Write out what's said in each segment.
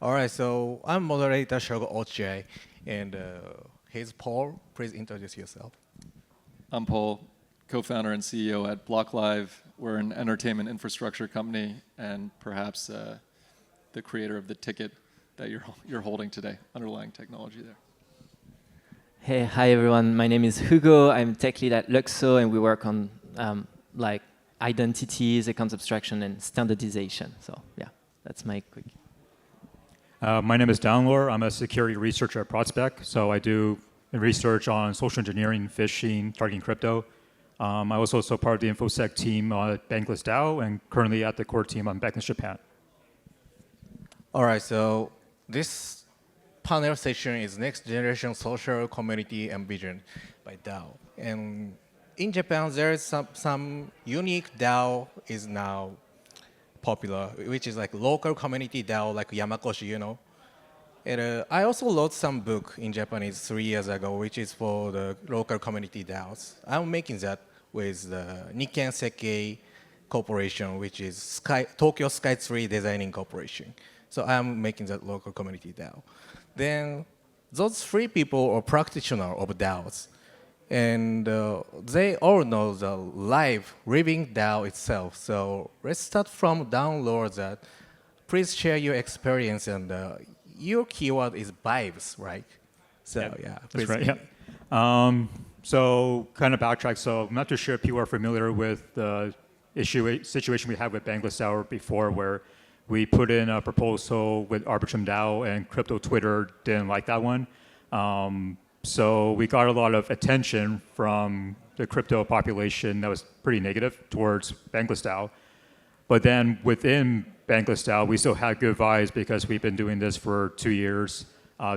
All right, so I'm moderator Shogo Ochiai, and here's Paul. Please introduce yourself. I'm Paul, co-founder and CEO at Blocklive. We're an entertainment infrastructure company and perhaps the creator of the ticket that you're holding today, underlying technology there. Hey, hi everyone. My name is Hugo. I'm tech lead at LUKSO, and we work on like identities, account abstraction, and standardization. So yeah, that's my quick. My name is Downlore. I'm a security researcher at Protspec. So I do research on social engineering, phishing, targeting crypto. I'm also part of the InfoSec team at Bankless DAO and currently at the core team on Bankless Japan. All right, so this panel session is Next Generation Social Community Envisioned by DAO. And in Japan, there is some unique DAO is now popular, which is like local community DAO, like Yamakoshi, you know. And I also wrote some book in Japanese 3 years ago, which is for the local community DAOs. I'm making that with the Nikken Sekkei Corporation, which is Tokyo Skytree Designing Corporation. So I'm making that local community DAO. Then those 3 people are practitioners of DAOs. And they all know the living DAO itself. So let's start from download that. Please share your experience, and your keyword is vibes, right? So yeah, that's right. Yeah. So kind of backtrack. So I'm not too sure if people are familiar with the situation we had with Bankless DAO before, where we put in a proposal with Arbitrum DAO, and crypto Twitter didn't like that one. So we got a lot of attention from the crypto population that was pretty negative towards Bankless DAO. But then within Bankless DAO, we still had good vibes because we've been doing this for 2 years,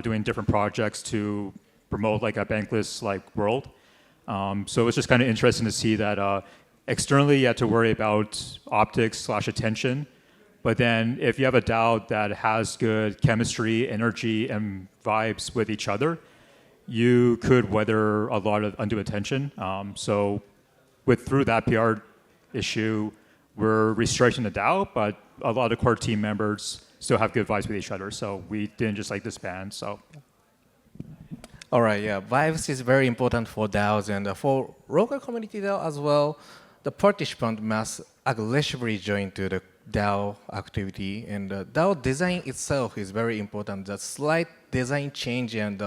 doing different projects to promote like a Bankless world. So it's just kind of interesting to see that externally you have to worry about optics/attention. But then if you have a DAO that has good chemistry, energy, and vibes with each other, you could weather a lot of undue attention. So through that PR issue, we're restructuring the DAO, but a lot of core team members still have good vibes with each other. So we didn't just disband. So. All right, yeah, vibes is very important for DAOs, and for local community DAO as well. The participant must aggressively join to the DAO activity, and the DAO design itself is very important. The slight design change and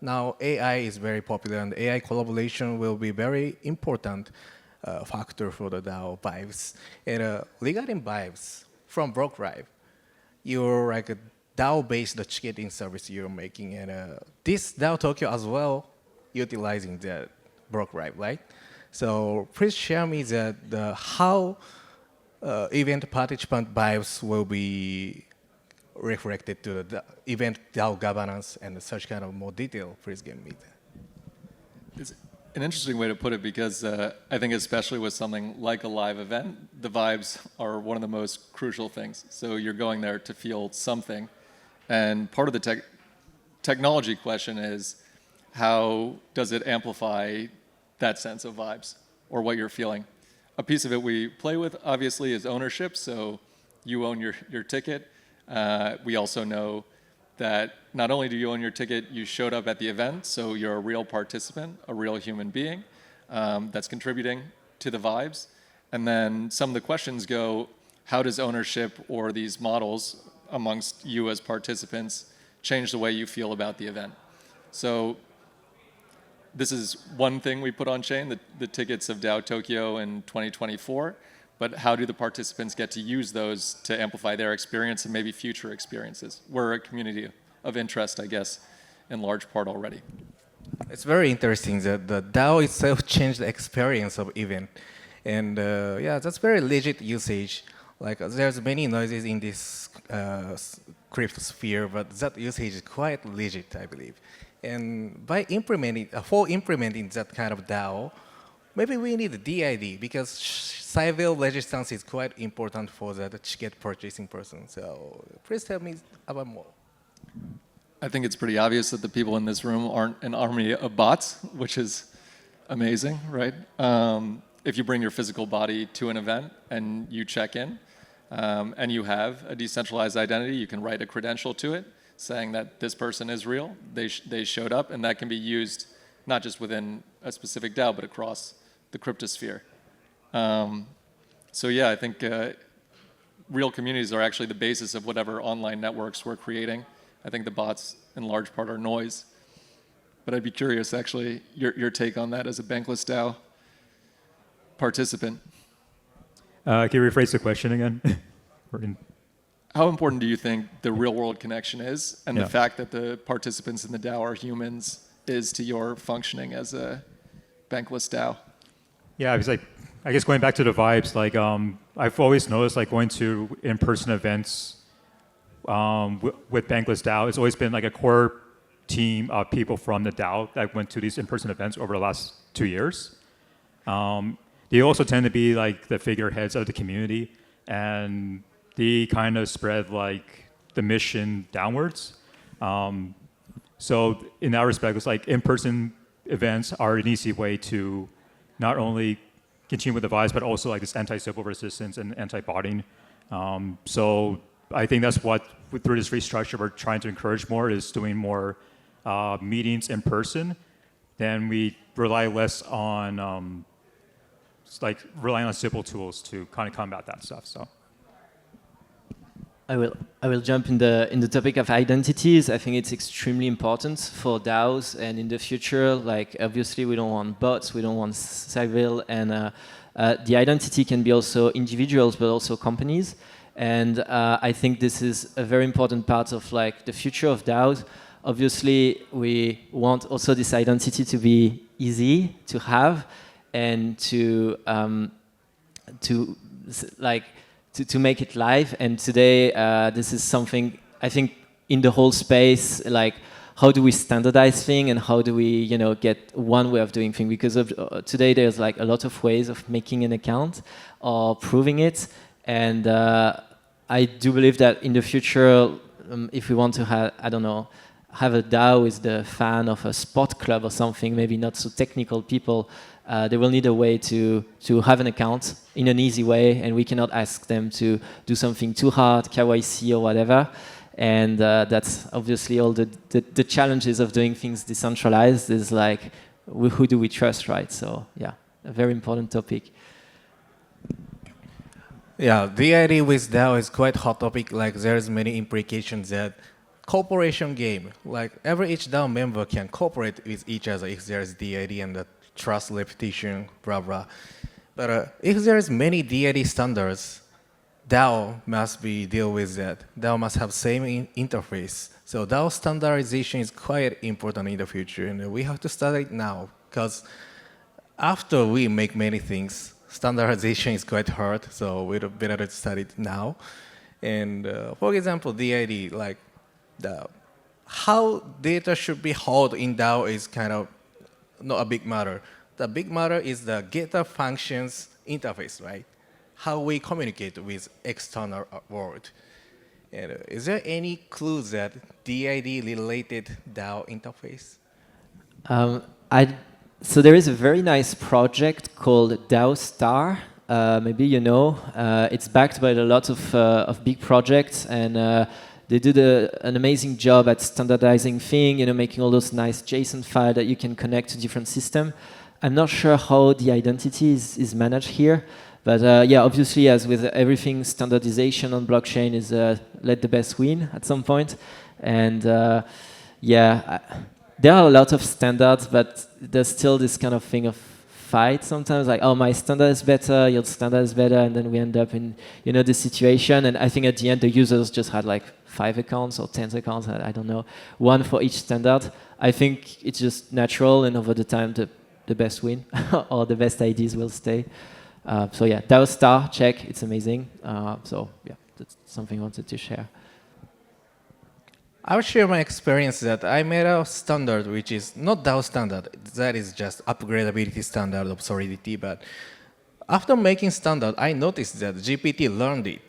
now AI is very popular, and AI collaboration will be very important factor for the DAO vibes. And regarding vibes from Blocklive, you're like a DAO-based ticketing service you're making, and this DAO Tokyo as well utilizing the Blocklive, right? So please share me how event participant vibes will be reflected to the event DAO governance and such kind of more detail. Please give me that. It's an interesting way to put it, because I think especially with something like a live event, the vibes are one of the most crucial things. So you're going there to feel something. And part of the technology question is, how does it amplify that sense of vibes or what you're feeling? A piece of it we play with, obviously, is ownership. So you own your ticket. We also know that not only do you own your ticket, you showed up at the event, so you're a real participant, a real human being that's contributing to the vibes. And then some of the questions go, how does ownership or these models amongst you as participants change the way you feel about the event? So this is one thing we put on chain, the tickets of DAO Tokyo in 2024. But how do the participants get to use those to amplify their experience and maybe future experiences? We're a community of interest, I guess, in large part already. It's very interesting that the DAO itself changed the experience of event. And yeah, that's very legit usage. There's many noises in this crypto sphere, but that usage is quite legit, I believe. And by implementing that kind of DAO, maybe we need a DID, because civil resistance is quite important for the ticket purchasing person. So please tell me about more. I think it's pretty obvious that the people in this room aren't an army of bots, which is amazing, right? If you bring your physical body to an event and you check in, and you have a decentralized identity, you can write a credential to it saying that this person is real, they showed up, and that can be used not just within a specific DAO, but across the cryptosphere. So yeah, I think real communities are actually the basis of whatever online networks we're creating. I think the bots, in large part, are noise. But I'd be curious, actually, your take on that as a Bankless DAO participant. Can you rephrase the question again? How important do you think the real-world connection is, and Yeah. the fact that the participants in the DAO are humans is to your functioning as a Bankless DAO? Yeah, because I guess going back to the vibes, like I've always noticed, like going to in-person events with Bankless DAO, it's always been like a core team of people from the DAO that went to these in-person events over the last 2 years. They also tend to be like the figureheads of the community, and they kind of spread like the mission downwards. So in that respect, it's like in-person events are an easy way to not only continue with the vibes, but also like this anti-civil resistance and anti-botting. So I think that's what, through this restructure, we're trying to encourage more, is doing more meetings in person. Then we rely less on relying on civil tools to kind of combat that stuff. So. I will jump in the topic of identities. I think it's extremely important for DAOs, and in the future, like obviously we don't want bots, we don't want civil, and the identity can be also individuals, but also companies. And I think this is a very important part of like the future of DAOs. Obviously, we want also this identity to be easy to have and to make it live. And today, this is something I think in the whole space, like how do we standardize things and how do we, get one way of doing things? Because today there's like a lot of ways of making an account or proving it. And I do believe that in the future, if we want to have, I don't know, have a DAO is the fan of a sport club or something, maybe not so technical people, they will need a way to have an account in an easy way, and we cannot ask them to do something too hard, KYC or whatever. And that's obviously all the challenges of doing things decentralized is like, who do we trust, right? So yeah, a very important topic. Yeah, the idea with DAO is quite hot topic. Like there's many implications that cooperation game, like each DAO member can cooperate with each other if there's DID and the trust, repetition, blah, blah. But if there's many DID standards, DAO must be deal with that. DAO must have same interface. So DAO standardization is quite important in the future, and we have to start it now, because after we make many things, standardization is quite hard, so we'd better to start it now. And for example, DID, like how data should be held in DAO is kind of not a big matter. The big matter is the getter functions interface, right? How we communicate with external world. And is there any clues that DID related DAO interface? So there is a very nice project called DAO Star. Maybe you know. It's backed by a lot of big projects, and they did an amazing job at standardizing things, making all those nice JSON files that you can connect to different systems. I'm not sure how the identity is managed here, but yeah, obviously, as with everything, standardization on blockchain is let the best win at some point. And yeah, there are a lot of standards, but there's still this kind of thing of fight sometimes, like, oh, my standard is better, your standard is better, and then we end up in this situation. And I think at the end, the users just had like 5 accounts or 10 accounts, I don't know, one for each standard. I think it's just natural, and over the time, the best win or the best ideas will stay. So yeah, DAO Star, check, it's amazing. So yeah, that's something I wanted to share. I'll share my experience that I made a standard which is not DAO standard. That is just upgradability standard of Solidity. But after making standard, I noticed that GPT learned it.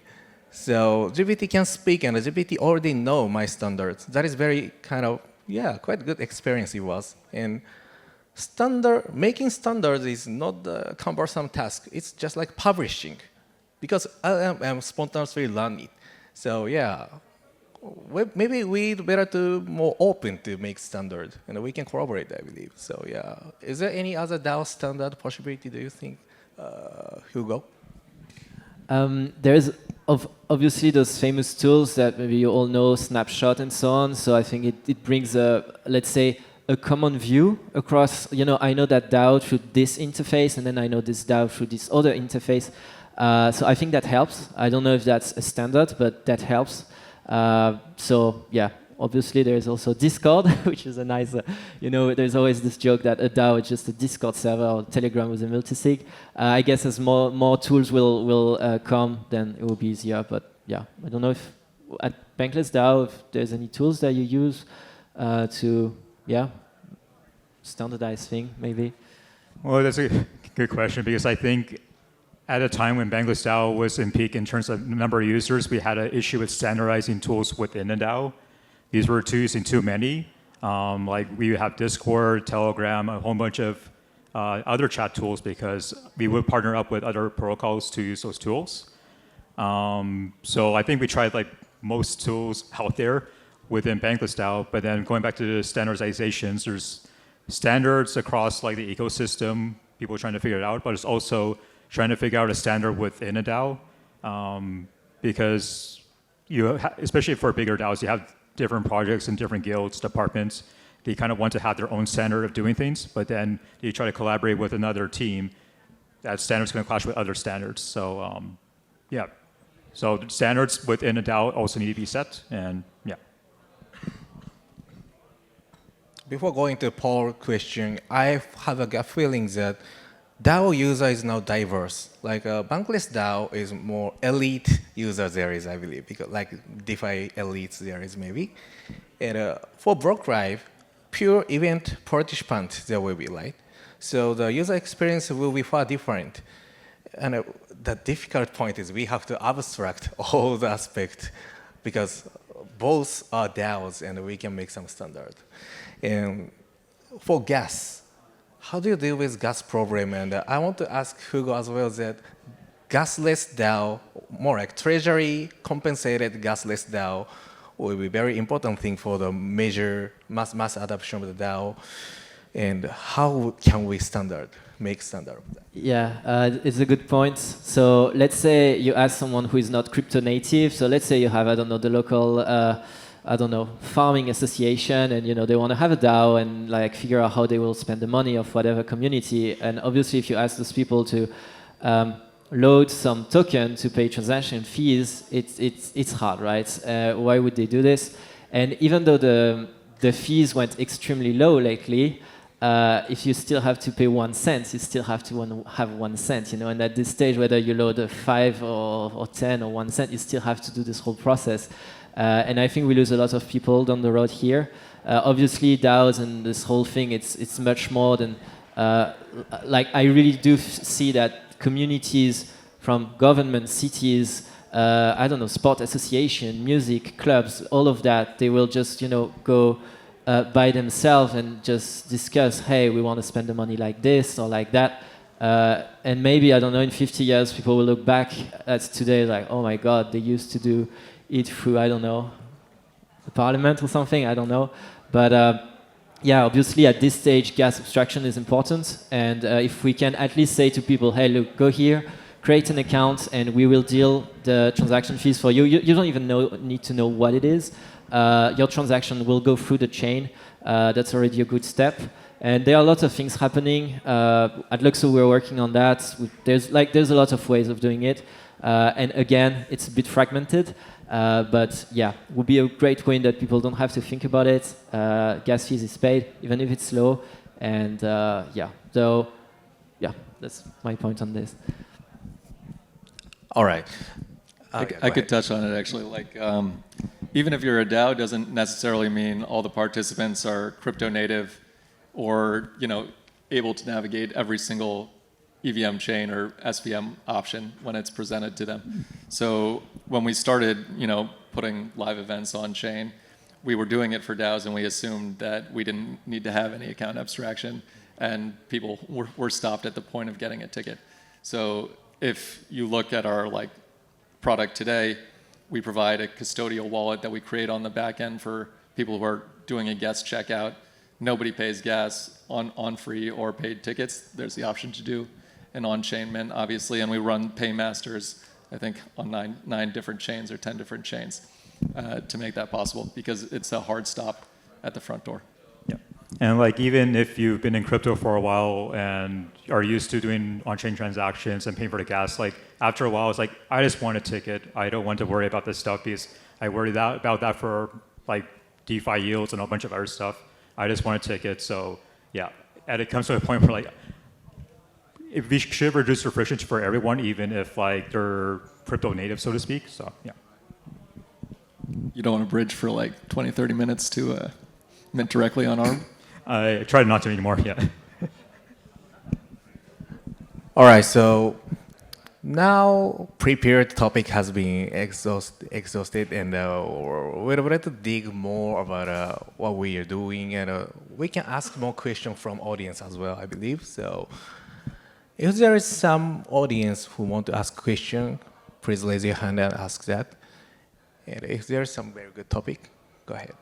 So GPT can speak, and GPT already know my standards. That is very kind of, yeah, quite good experience it was. And making standards is not the cumbersome task. It's just like publishing. because I'm spontaneously run it. So yeah, maybe we'd better to more open to make standard, and we can collaborate, I believe. So yeah, is there any other DAO standard possibility? Do you think, Hugo? There's obviously those famous tools that maybe you all know, Snapshot and so on. So I think it brings let's say, a common view across, I know that DAO through this interface, and then I know this DAO through this other interface. So I think that helps. I don't know if that's a standard, but that helps. So yeah, obviously there is also Discord, which is a nice, there's always this joke that a DAO is just a Discord server or Telegram with a multisig. I guess as more tools will come, then it will be easier. But yeah, I don't know if at Bankless DAO, if there's any tools that you use to, standardize thing, maybe. Well, that's a good question, because I think at a time when Bankless DAO was in peak in terms of number of users, we had an issue with standardizing tools within a DAO. These were using too many. Like we have Discord, Telegram, a whole bunch of other chat tools, because we would partner up with other protocols to use those tools. So I think we tried like most tools out there within Bankless DAO, but then going back to the standardizations, there's standards across like the ecosystem, people trying to figure it out, but it's also trying to figure out a standard within a DAO, because especially for bigger DAOs, you have different projects and different guilds, departments. They kind of want to have their own standard of doing things, but then you try to collaborate with another team, that standard's going to clash with other standards. So yeah, so the standards within a DAO also need to be set, and yeah. Before going to Paul's question, I have a gut feeling that DAO user is now diverse. Like Bankless DAO is more elite user there is, I believe, because like DeFi elites there is maybe. And for Blocklive, pure event participant there will be, right? So the user experience will be far different. And the difficult point is we have to abstract all the aspects, because both are DAOs and we can make some standard. And for gas, how do you deal with gas problem? And I want to ask Hugo as well that gasless DAO, more like treasury compensated gasless DAO, will be very important thing for the major mass adoption of the DAO. And how can we make standard of that? Yeah, it's a good point. So let's say you ask someone who is not crypto native. So let's say you have, I don't know, the local farming association, and they want to have a DAO and like figure out how they will spend the money of whatever community. And obviously, if you ask those people to load some token to pay transaction fees, it's hard, right? Why would they do this? And even though the fees went extremely low lately, if you still have to pay 1 cent, you still have to have 1 cent, And at this stage, whether you load a 5 or 10 or 1 cent, you still have to do this whole process. And I think we lose a lot of people down the road here. Obviously, DAOs and this whole thing, it's much more than, like I really do see that communities from government, cities, I don't know, sport association, music, clubs, all of that, they will just, go by themselves and just discuss, hey, we want to spend the money like this or like that. And maybe, I don't know, in 50 years, people will look back at today like, oh my God, they used to do it through, I don't know, the parliament or something, I don't know. But yeah, obviously at this stage, gas abstraction is important. And if we can at least say to people, hey, look, go here, create an account, and we will deal the transaction fees for you. You don't even need to know what it is. Your transaction will go through the chain. That's already a good step. And there are lots of things happening. At LUKSO, we're working on that. There's a lot of ways of doing it. And again, it's a bit fragmented. But yeah, it would be a great win that people don't have to think about it. Gas fees is paid, even if it's low. And yeah, so yeah, that's my point on this. All right. I could touch on it actually. Like, even if you're a DAO, doesn't necessarily mean all the participants are crypto native, or able to navigate every single EVM chain or SVM option when it's presented to them. So when we started, putting live events on chain, we were doing it for DAOs, and we assumed that we didn't need to have any account abstraction, and people were stopped at the point of getting a ticket. So if you look at our like product today, we provide a custodial wallet that we create on the back end for people who are doing a guest checkout. Nobody pays gas on free or paid tickets. There's the option to do an on-chain mint, obviously, and we run paymasters, I think, on nine different chains or 10 different chains to make that possible, because it's a hard stop at the front door. Yeah. And like even if you've been in crypto for a while and are used to doing on-chain transactions and paying for the gas, like after a while, it's like, I just want a ticket. I don't want to worry about this stuff because I worry about that for like DeFi yields and a bunch of other stuff. I just want a ticket. So yeah, and it comes to a point where like, if we should reduce the friction for everyone, even if like they're crypto native, so to speak. So yeah. You don't want to bridge for like 20, 30 minutes to mint directly on ARM? I try not to anymore, yeah. All right, so now prepared topic has been exhausted, and we would like to dig more about what we are doing, and we can ask more questions from audience as well, I believe. So if there is some audience who want to ask a question, please raise your hand and ask that. And if there is some very good topic, go ahead.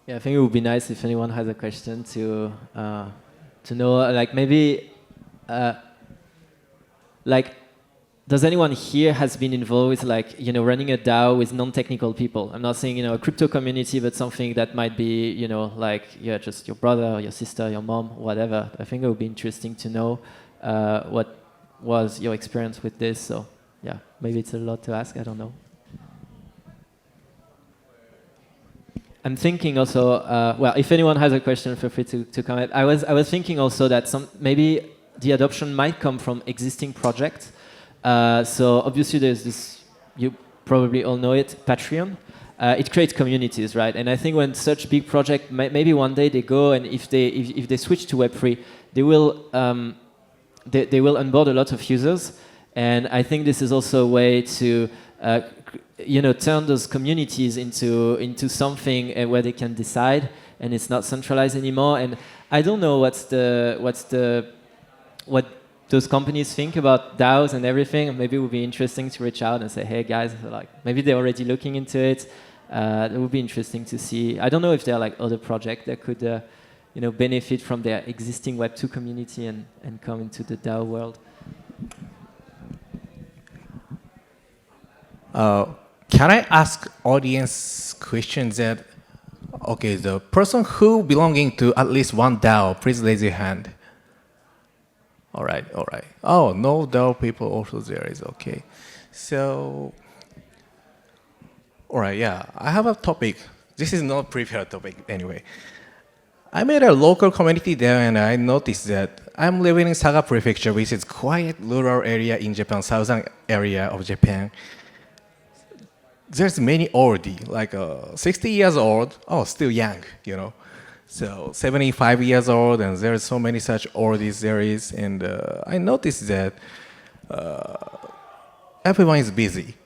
Yeah, I think it would be nice if anyone has a question to know, like maybe, like, does anyone here has been involved with like, you know, running a DAO with non-technical people? I'm not saying, you know, a crypto community, but something that might be, you know, like, yeah, just your brother, your sister, your mom, whatever. I think it would be interesting to know what was your experience with this. So yeah, maybe it's a lot to ask, I don't know. I'm thinking also, well, if anyone has a question, feel free to comment. I was thinking also that maybe the adoption might come from existing projects. So obviously there's this, you probably all know it, Patreon. It creates communities, right? And I think when such big project, maybe one day they go, and if they switch to Web3, they will onboard a lot of users. And I think this is also a way to you know, turn those communities into something where they can decide, and it's not centralized anymore. And I don't know what those companies think about DAOs and everything. Maybe it would be interesting to reach out and say, hey guys, like maybe they're already looking into it. It would be interesting to see. I don't know if there are like other projects that could you know, benefit from their existing Web2 community and come into the DAO world. Can I ask audience questions that, okay, the person who belonging to at least one DAO, please raise your hand. All right. Oh, no DAO people also there is okay. So, all right, yeah, I have a topic. This is not prepared topic anyway. I made a local community there, and I noticed that I'm living in Saga Prefecture, which is quiet rural area in Japan, southern area of Japan. There's many oldie, like 60 years old, oh, still young, you know. So 75 years old, and there's so many such oldies there is. And I noticed that everyone is busy.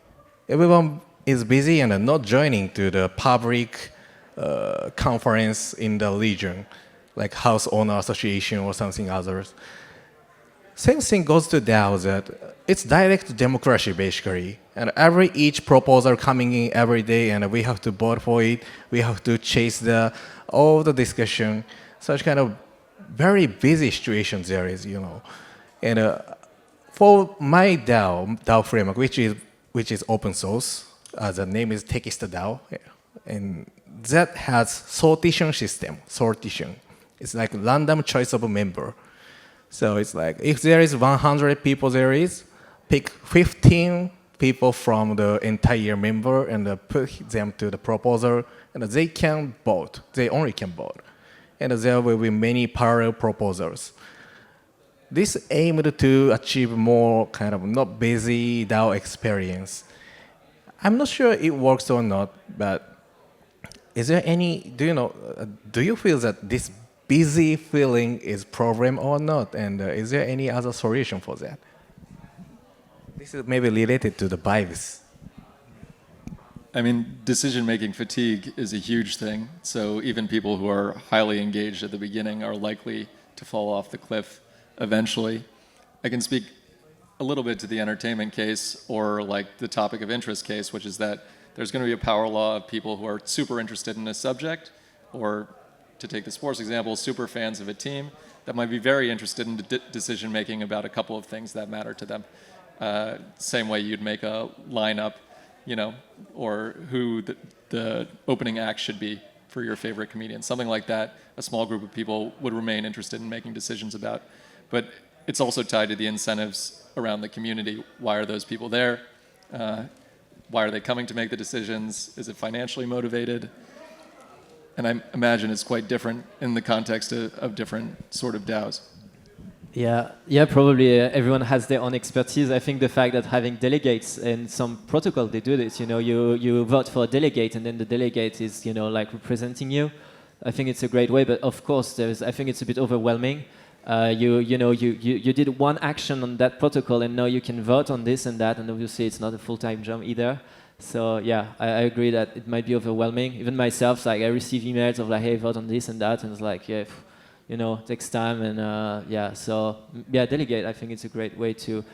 Everyone is busy and not joining to the public conference in the region, like House Owner Association or something others. Same thing goes to DAO, that it's direct democracy basically, and each proposal coming in every day, and we have to vote for it. We have to chase all the discussion. Such kind of very busy situation there is, you know. And for my DAO framework, which is open source, the name is Text DAO, and that has sortition system. Sortition, it's like random choice of a member. So it's like, if there is 100 people there is, pick 15 people from the entire member and put them to the proposal, and they can vote. They only can vote. And there will be many parallel proposals. This aimed to achieve more kind of not busy DAO experience. I'm not sure it works or not, but is there any, do you feel that this busy feeling is problem or not? And is there any other solution for that? This is maybe related to the vibes. I mean, decision-making fatigue is a huge thing. So even people who are highly engaged at the beginning are likely to fall off the cliff eventually. I can speak a little bit to the entertainment case or like the topic of interest case, which is that there's going to be a power law of people who are super interested in a subject, or to take the sports example, super fans of a team that might be very interested in decision making about a couple of things that matter to them. Same way you'd make a lineup, you know, or who the opening act should be for your favorite comedian. Something like that, a small group of people would remain interested in making decisions about. But it's also tied to the incentives around the community. Why are those people there? Why are they coming to make the decisions? Is it financially motivated? And I imagine it's quite different in the context of different sort of DAOs. Yeah, probably everyone has their own expertise. I think the fact that having delegates in some protocol, they do this, you know, you vote for a delegate and then the delegate is, you know, like representing you. I think it's a great way, but of course, I think it's a bit overwhelming. You did one action on that protocol and now you can vote on this and that, and obviously it's not a full-time job either. So yeah, I agree that it might be overwhelming. Even myself, like I receive emails of like, hey, vote on this and that, and it's like, yeah, you know, it takes time, and delegate. I think it's a great way to,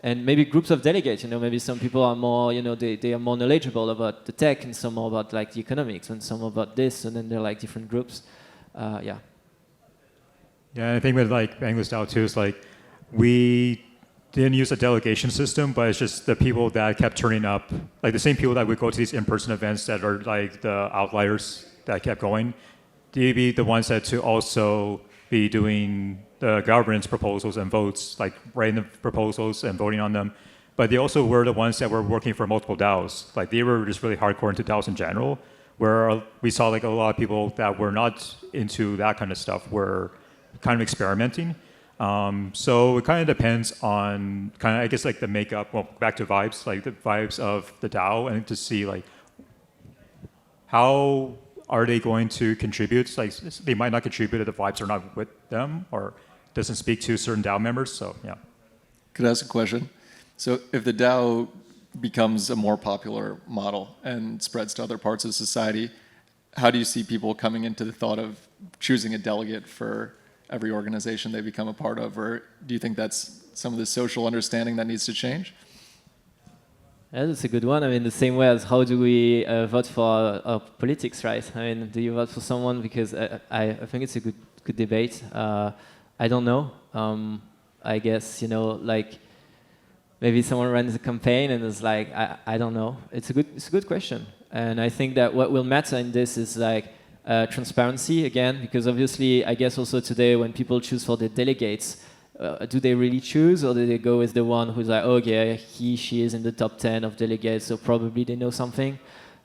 and maybe groups of delegates. You know, maybe some people are more, you know, they are more knowledgeable about the tech, and some more about like the economics, and some about this, and then they're like different groups. Yeah, I think with like Bankless DAO too, is like we didn't use a delegation system, but it's just the people that kept turning up, like the same people that would go to these in-person events that are like the outliers that kept going. They'd be the ones that to also be doing the governance proposals and votes, like writing the proposals and voting on them. But they also were the ones that were working for multiple DAOs. Like they were just really hardcore into DAOs in general, where we saw like a lot of people that were not into that kind of stuff were kind of experimenting. So it kind of depends on kind of, I guess, like the makeup, well, back to vibes, like the vibes of the DAO, and to see like how are they going to contribute? Like they might not contribute if the vibes are not with them or doesn't speak to certain DAO members. So yeah. Could I ask a question? So if the DAO becomes a more popular model and spreads to other parts of society, how do you see people coming into the thought of choosing a delegate for every organization they become a part of? Or do you think that's some of the social understanding that needs to change? Yeah, that's a good one. I mean, the same way as how do we vote for our politics, right? I mean, do you vote for someone? Because I think it's a good debate. I don't know. I guess, you know, like maybe someone runs a campaign and is like, I don't know. It's a good question. And I think that what will matter in this is like transparency again, because obviously, I guess also today when people choose for the delegates, do they really choose, or do they go with the one who's like, okay, she is in the top 10 of delegates, so probably they know something.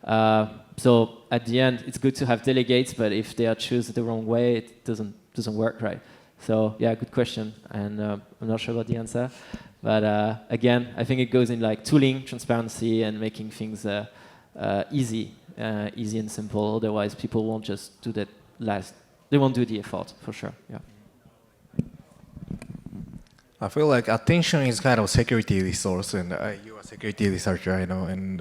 So at the end, it's good to have delegates, but if they are chosen the wrong way, it doesn't work, right? So yeah, good question, and I'm not sure about the answer. But again, I think it goes in like tooling, transparency, and making things easy and simple. Otherwise, people won't just do that last. They won't do the effort, for sure, yeah. I feel like attention is kind of a security resource, and you're a security researcher, I know, and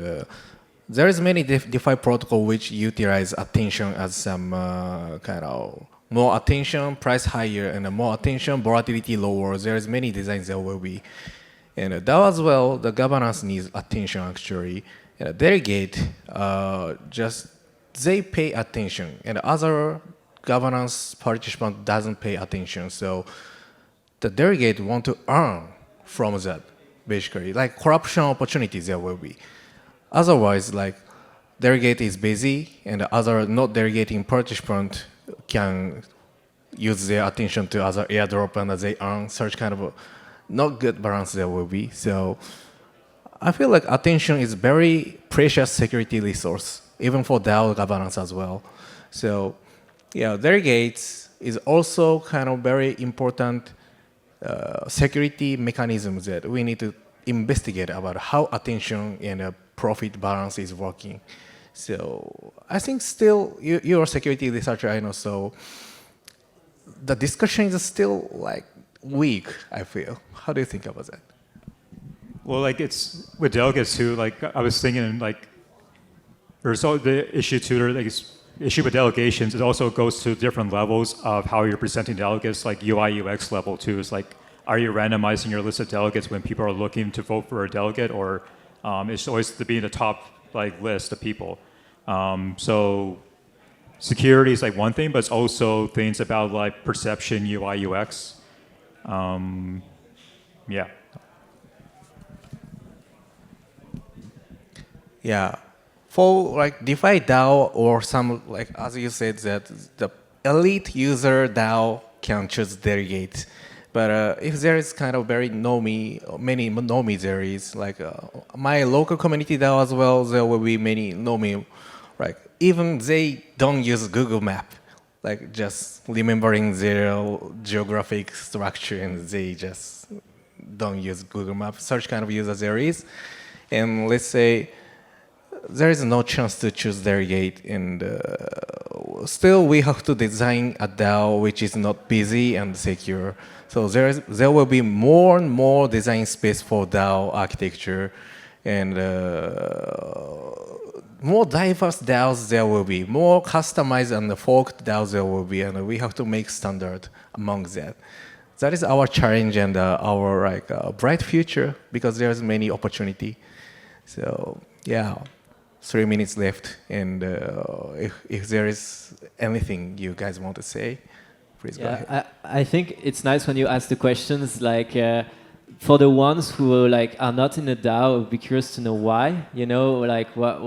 there is many DeFi protocol which utilize attention as some kind of more attention, price higher, and more attention, volatility lower. There is many designs that will be, and DAO as well. The governance needs attention actually. And delegate just they pay attention, and other governance participant doesn't pay attention. So the delegate want to earn from that, basically. Like corruption opportunities there will be. Otherwise, like delegate is busy and the other not delegating participant can use their attention to other airdrop and they earn such kind of a not good balance there will be. So I feel like attention is very precious security resource, even for DAO governance as well. So yeah, delegates is also kind of very important security mechanisms that we need to investigate about how attention and profit balance is working. So I think still you're a security researcher, I know, so the discussion is still like weak, I feel. How do you think about that? Well, like it's with delegates too, like I was thinking like there's all the issue too, like issue with delegations, it also goes to different levels of how you're presenting delegates, like UI, UX level too. It's like are you randomizing your list of delegates when people are looking to vote for a delegate, or it's always to be in the top like list of people? So security is like one thing, but it's also things about like perception, UI, UX. Yeah. Yeah, for like DeFi DAO or some, like as you said, that the elite user DAO can choose delegate. But if there is kind of very many NOMI there is, like my local community DAO as well, there will be many NOMI, like even they don't use Google Map, like just remembering their geographic structure, and they just don't use Google Map. Such kind of user there is. And let's say there is no chance to choose delegate, and still we have to design a DAO which is not busy and secure. So there will be more and more design space for DAO architecture, and more diverse DAOs there will be, more customized and forked DAOs there will be, and we have to make standard among that. That is our challenge and our like bright future, because there's many opportunity. So yeah, 3 minutes left, and if there is anything you guys want to say, please go ahead. I think it's nice when you ask the questions, like for the ones who like are not in a DAO, I would be curious to know why. You know, like what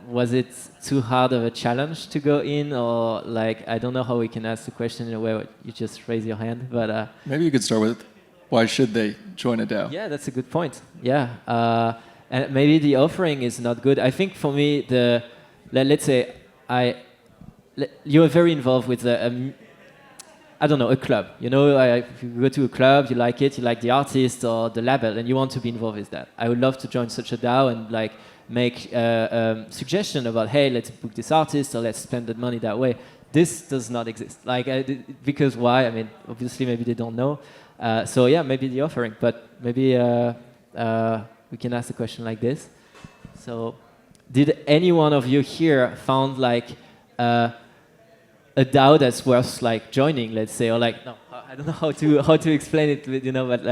was it too hard of a challenge to go in, or like I don't know how we can ask the question in a way where you just raise your hand, but maybe you could start with why should they join a DAO? Yeah, that's a good point. Yeah. And maybe the offering is not good. I think for me, let's say you're very involved with I don't know, a club. You know, if you go to a club, you like it, you like the artist or the label, and you want to be involved with that. I would love to join such a DAO and like make a suggestion about, hey, let's book this artist or let's spend the money that way. This does not exist. Like, because why? I mean, obviously, maybe they don't know. So yeah, maybe the offering, but maybe we can ask a question like this. So, did any one of you here found like a DAO that's worth like joining, let's say, or like, no, I don't know how to explain it, you know, but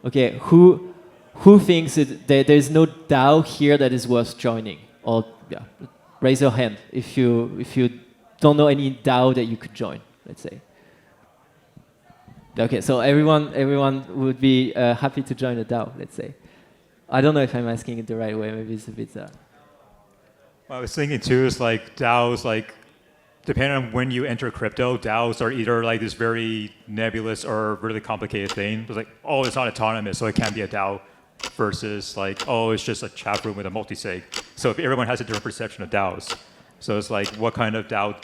okay, who thinks there's no DAO here that is worth joining? Or yeah, raise your hand if you don't know any DAO that you could join, let's say. Okay, so everyone would be happy to join a DAO, let's say. I don't know if I'm asking it the right way. Maybe it's a bit. Well, I was thinking too is like DAOs, like depending on when you enter crypto, DAOs are either like this very nebulous or really complicated thing. It's like, oh, it's not autonomous, so it can't be a DAO, versus like, oh, it's just a chat room with a multi-sig. So if everyone has a different perception of DAOs, so it's like, what kind of DAO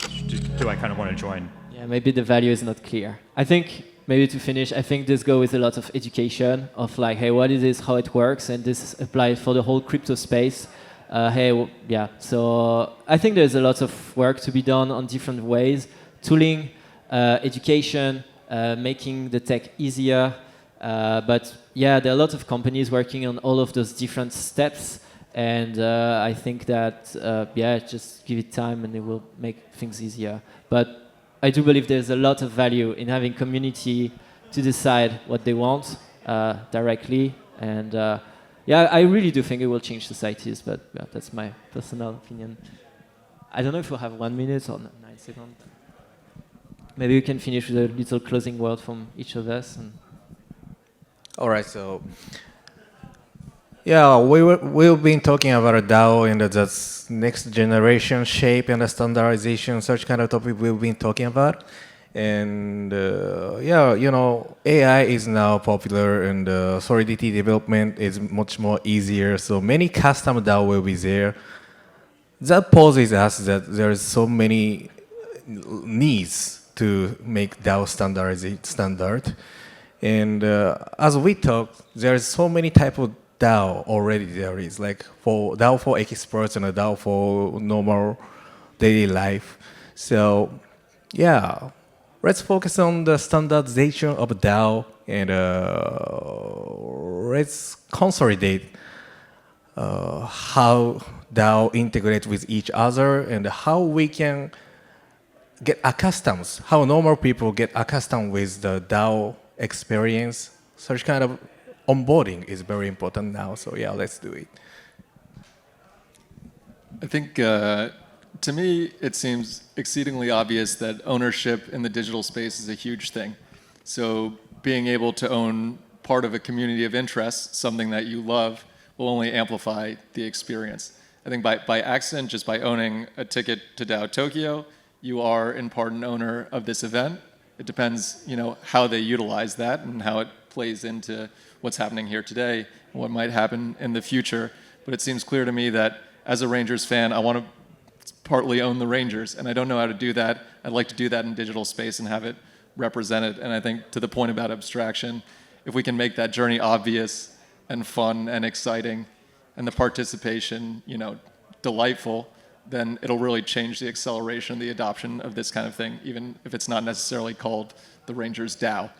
do I kind of want to join? Yeah, maybe the value is not clear. I think. Maybe to finish, I think this goes with a lot of education of like, hey, what it is, how it works, and this applies for the whole crypto space. Yeah, so I think there's a lot of work to be done on different ways, tooling, education, making the tech easier. But yeah, there are a lot of companies working on all of those different steps, and I think that yeah, just give it time and it will make things easier. But I do believe there's a lot of value in having community to decide what they want directly, and yeah, I really do think it will change societies, but yeah, that's my personal opinion. I don't know if we'll have 1 minute or 9 seconds. Maybe we can finish with a little closing word from each of us. All right, so yeah, we've been talking about a DAO and the next generation shape and the standardization, such kind of topic we've been talking about. And yeah, you know, AI is now popular, and Solidity development is much more easier. So many custom DAO will be there. That poses us that there is so many needs to make DAO standard. And as we talk, there is so many type of DAO already there is, like for DAO for experts and a DAO for normal daily life. So yeah, let's focus on the standardization of DAO, and let's consolidate how DAO integrate with each other and how we can get accustomed, how normal people get accustomed with the DAO experience. Such kind of onboarding is very important now. So yeah, let's do it. I think to me, it seems exceedingly obvious that ownership in the digital space is a huge thing. So being able to own part of a community of interest, something that you love, will only amplify the experience. I think by accident, just by owning a ticket to DAO Tokyo, you are in part an owner of this event. It depends, how they utilize that and how it plays into what's happening here today and what might happen in the future. But it seems clear to me that as a Rangers fan, I want to partly own the Rangers, and I don't know how to do that. I'd like to do that in digital space and have it represented. And I think to the point about abstraction, if we can make that journey obvious and fun and exciting, and the participation, delightful, then it'll really change the acceleration, the adoption of this kind of thing, even if it's not necessarily called the Rangers DAO.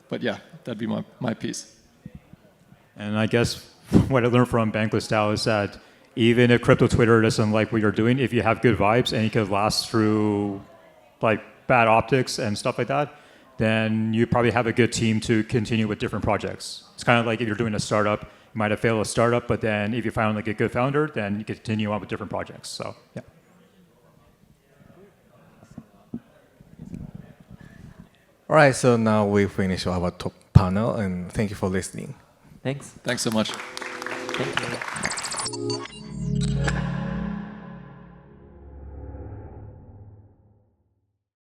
But yeah, that'd be my piece. And I guess what I learned from Bankless DAO is that even if crypto Twitter doesn't like what you're doing, if you have good vibes and you can last through like bad optics and stuff like that, then you probably have a good team to continue with different projects. It's kind of like if you're doing a startup, you might have failed a startup, but then if you found like a good founder, then you can continue on with different projects. So yeah. All right, so now we finish our top panel, and thank you for listening. Thanks. Thanks so much. Thank you.